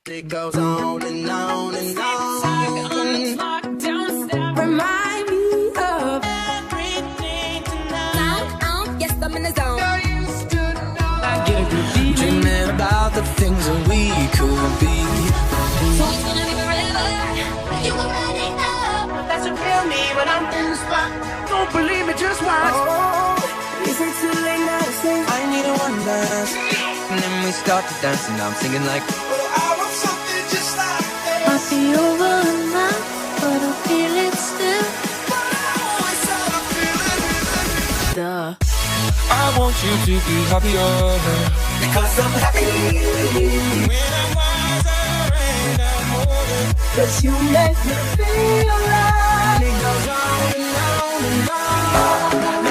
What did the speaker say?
It goes on and on and on. Remind me of everything tonight. Yes, I'm in the zone. I get a good feeling. Dreaming about the things that we could be. So it's gonna be forever. You already know. That's what feel me when I'm in the spot. Don't believe me, just watch. Oh, is it too late now to say I need a one dance? And then we start to dance and I'm singing like, oh, I want something just like that. Might be over now, but I feel it still. Oh, it's how I feel it. Duh. I want you to be happier Because I'm happy. when I'm wiser and I'm older. 'Cause you make me feel right. It goes on and on and on.